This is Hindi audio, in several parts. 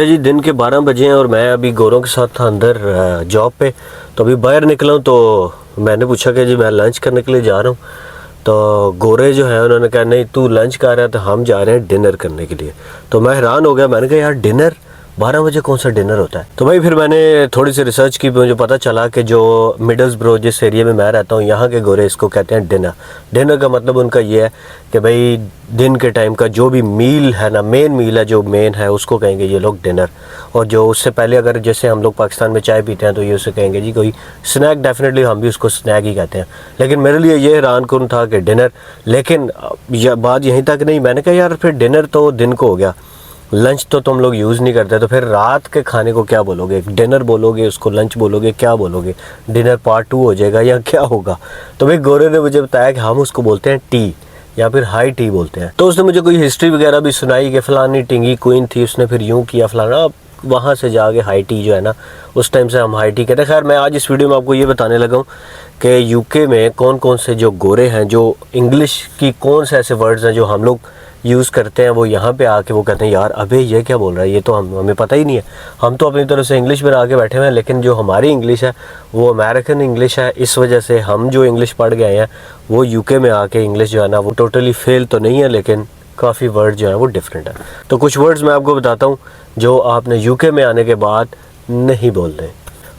जी दिन के 12 बजे हैं और मैं अभी गोरों के साथ था अंदर जॉब पे। तो अभी बाहर निकला हूँ तो मैंने पूछा कि जी मैं लंच करने के लिए जा रहा हूँ। तो गोरे जो है उन्होंने कहा नहीं तू लंच कर रहा है तो हम जा रहे हैं डिनर करने के लिए। तो मैं हैरान हो गया, मैंने कहा यार डिनर 12 बजे कौन सा डिनर होता है। तो भाई फिर मैंने थोड़ी सी रिसर्च की, मुझे पता चला कि जो मिडल्सब्रो जिस एरिया में मैं रहता हूँ यहाँ के गोरे इसको कहते हैं डिनर। डिनर का मतलब उनका ये है कि भाई दिन के टाइम का जो भी मील है ना, मेन मील है जो मेन है उसको कहेंगे ये लोग डिनर। और जो उससे पहले अगर जैसे हम लोग पाकिस्तान में चाय पीते हैं तो ये उसे कहेंगे जी कोई स्नैक, डेफिनेटली हम भी उसको स्नैक ही कहते हैं। लेकिन मेरे लिए ये हैरानकुन था कि डिनर, लेकिन बात यहीं तक नहीं। मैंने कहा यार फिर डिनर तो दिन को हो गया, लंच तो तुम लोग यूज़ नहीं करते, तो फिर रात के खाने को क्या बोलोगे? डिनर बोलोगे, उसको लंच बोलोगे, क्या बोलोगे? डिनर पार्ट 2 हो जाएगा या क्या होगा? तो भाई गोरे ने मुझे बताया कि हम उसको बोलते हैं टी या फिर हाई टी बोलते हैं। तो उसने मुझे कोई हिस्ट्री वगैरह भी सुनाई कि फ़लानी टिंगी क्वीन थी, उसने फिर यूँ किया फ़लाना, वहाँ से जाके हाई टी जो है ना उस टाइम से हम हाई टी कहते हैं। खैर मैं आज इस वीडियो में आपको ये बताने लगा हूँ कि यूके में कौन कौन से जो गोरे हैं, जो इंग्लिश की कौन से ऐसे वर्ड्स हैं जो हम लोग यूज़ करते हैं, वो यहाँ पे आके वो कहते हैं यार अबे ये क्या बोल रहा है, ये तो हमें पता ही नहीं है। हम तो अपनी तरफ से इंग्लिश में आके बैठे हुए हैं, लेकिन जो हमारी इंग्लिश है वो अमेरिकन इंग्लिश है। इस वजह से हम जो इंग्लिश पढ़ गए हैं वो यूके में आके इंग्लिश जो है ना वो टोटली फेल तो नहीं है, लेकिन काफ़ी वर्ड जो है वो डिफरेंट है। तो कुछ वर्ड्स मैं आपको बताता हूँ जो आपने यूके में आने के बाद नहीं बोलते।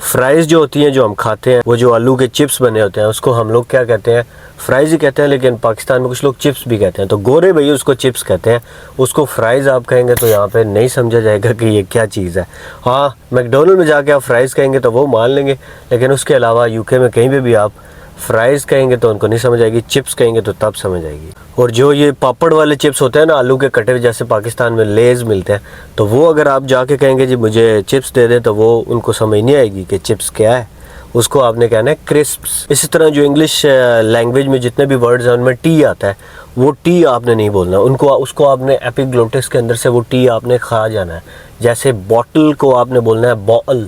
फ्राइज़ जो होती हैं जो हम खाते हैं, वो जो आलू के चिप्स बने होते हैं उसको हम लोग क्या कहते हैं? फ्राइज़ ही कहते हैं, लेकिन पाकिस्तान में कुछ लोग चिप्स भी कहते हैं। तो गोरे भैया उसको चिप्स कहते हैं, उसको फ्राइज़ आप कहेंगे तो यहाँ पे नहीं समझा जाएगा कि ये क्या चीज़ है। हाँ, मैकडोनल्ड में जाके आप फ्राइज़ कहेंगे तो वो मान लेंगे, लेकिन उसके अलावा यूके में कहीं भी आप फ्राइज़ कहेंगे तो उनको नहीं समझ आएगी, चिप्स कहेंगे तो तब समझ आएगी। और जो ये पापड़ वाले चिप्स होते हैं ना, आलू के कटे हुए, जैसे पाकिस्तान में लेज़ मिलते हैं, तो वो अगर आप जाके कहेंगे जी मुझे चिप्स दे दें तो वो उनको समझ नहीं आएगी कि चिप्स क्या है, उसको आपने कहना है क्रिस्प्स। इसी तरह जो इंग्लिश लैंग्वेज में जितने भी वर्ड्स हैं उनमें टी आता है, वो टी आपने नहीं बोलना, उसको आपने एपिग्लोटिस के अंदर से वो टी आपने खा जाना है। जैसे बॉटल को आपने बोलना है बॉल,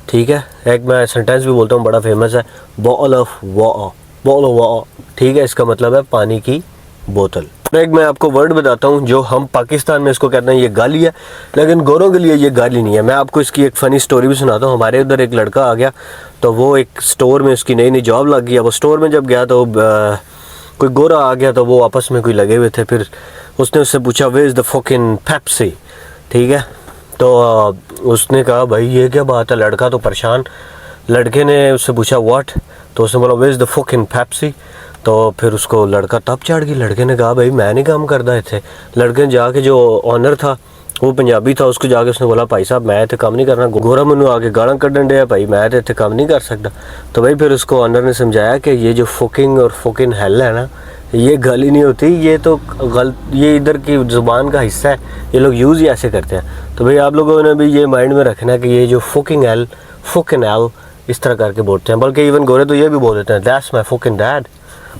ठीक है। एक मैं सेंटेंस भी बोलता हूँ बड़ा फेमस है, ball of water, ball of water, ठीक है, इसका मतलब है पानी की बोतल। एक मैं आपको वर्ड बताता हूँ जो हम पाकिस्तान में इसको कहते हैं ये गाली है, लेकिन गोरों के लिए ये गाली नहीं है। मैं आपको इसकी एक फ़नी स्टोरी भी सुनाता हूँ। हमारे उधर एक लड़का आ गया, तो वो एक स्टोर में उसकी नई नई जॉब लग गई। वो स्टोर में जब गया तो कोई गोरा आ गया, तो वो आपस में कोई लगे हुए थे। फिर उसने उससे पूछा वे इज़ द फकिंग पेप्सी, ठीक है। तो उसने कहा भाई ये क्या बात है, लड़का तो परेशान। लड़के ने उससे पूछा व्हाट, तो उसने बोला वे इज़ द फकिंग पेप्सी। तो फिर उसको लड़का तब चढ़ गई। लड़के ने कहा भाई मैं नहीं काम करता इतने। लड़के ने जाके जो ऑनर था वो पंजाबी था, उसको जाके उसने बोला भाई साहब मैं इतने काम नहीं करना। गोरा मैनू आके गाना कढ़न दिया, भाई मैं तो इतने काम नहीं कर सकता। तो भाई फिर उसको ऑनर ने समझाया कि ये जो फकिंग और फकिंग हेल है ना, ये गाली नहीं होती, ये तो ये इधर की ज़ुबान का हिस्सा है, ये लोग यूज़ ही ऐसे करते हैं। तो भाई आप लोगों ने भी ये माइंड में रखना है कि ये जो फकिंग हेल, फकिंग एल इस तरह करके बोलते हैं। बल्कि इवन गोरे तो ये भी बोल देते हैं that's my fucking dad,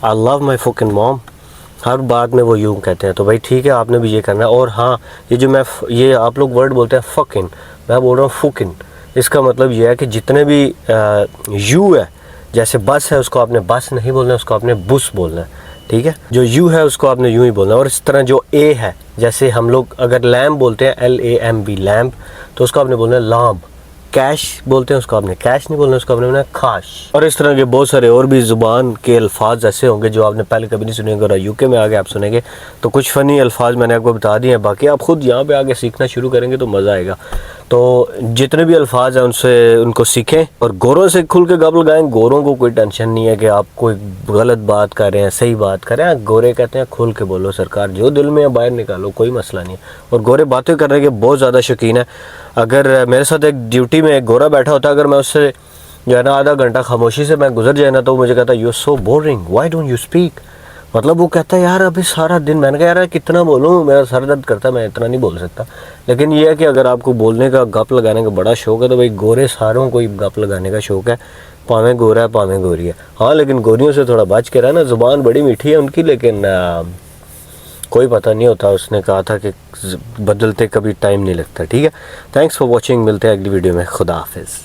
I love my fucking mom, हर बात में वो यूँ कहते हैं। तो भाई ठीक है, आपने भी ये करना है। और हाँ, ये आप लोग वर्ड बोलते हैं फकिंग, मैं बोल रहा हूँ फुकिन। इसका मतलब ये है कि जितने भी यू है, जैसे बस है उसको आपने बस नहीं बोलना, उसको आपने बुस बोलना है, ठीक है। जो यू है उसको आपने यूँ ही बोलना है। और इस तरह जो ए है, जैसे हम लोग अगर लैम्प बोलते हैं LAMB लैम्प, तो उसको आपने बोलना है लाम्ब। कैश बोलते हैं उसको आपने कैश नहीं बोलना, उसको आपने बोलना है खाश। और इस तरह के बहुत सारे और भी ज़ुबान के अल्फाज ऐसे होंगे जो आपने पहले कभी नहीं सुने होंगे, और यूके में आगे आप सुनेंगे। तो कुछ फ़नी अल्फाज मैंने आपको बता दिए हैं, बाकी आप ख़ुद यहाँ पे आके सीखना शुरू करेंगे तो मज़ा आएगा। तो जितने भी अल्फाज हैं उनको सीखें और गोरों से खुल के गप लगाएं। गोरों को कोई टेंशन नहीं है कि आप कोई गलत बात कर रहे हैं, सही बात कर रहे हैं। गोरे कहते हैं खुल के बोलो सरकार, जो दिल में है बाहर निकालो, कोई मसला नहीं है। और गोरे बातें करने के बहुत ज़्यादा शौकीन है। अगर मेरे साथ एक ड्यूटी में एक गोरा बैठा होता है, अगर मैं उससे जो है ना आधा घंटा खामोशी से मैं गुजर जाए ना, तो मुझे कहता है you are so boring, why don't you speak. मतलब वो कहता है यार अभी सारा दिन, मैंने कहा यार कितना बोलूँ, मेरा सर दर्द करता है, मैं इतना नहीं बोल सकता। लेकिन ये है कि अगर आपको बोलने का, गप लगाने का बड़ा शौक़ है, तो भाई गोरे सारों को गप लगाने का शौक़ है, पावें गोरा है पावें गोरी है। हाँ, लेकिन गोरियों से थोड़ा बच के रहना, ज़ुबान बड़ी मीठी है उनकी, लेकिन कोई पता नहीं होता। उसने कहा था कि बदलते कभी टाइम नहीं लगता, ठीक है। थैंक्स फॉर वॉचिंग, मिलते हैं अगली वीडियो में, खुदा हाफिज़।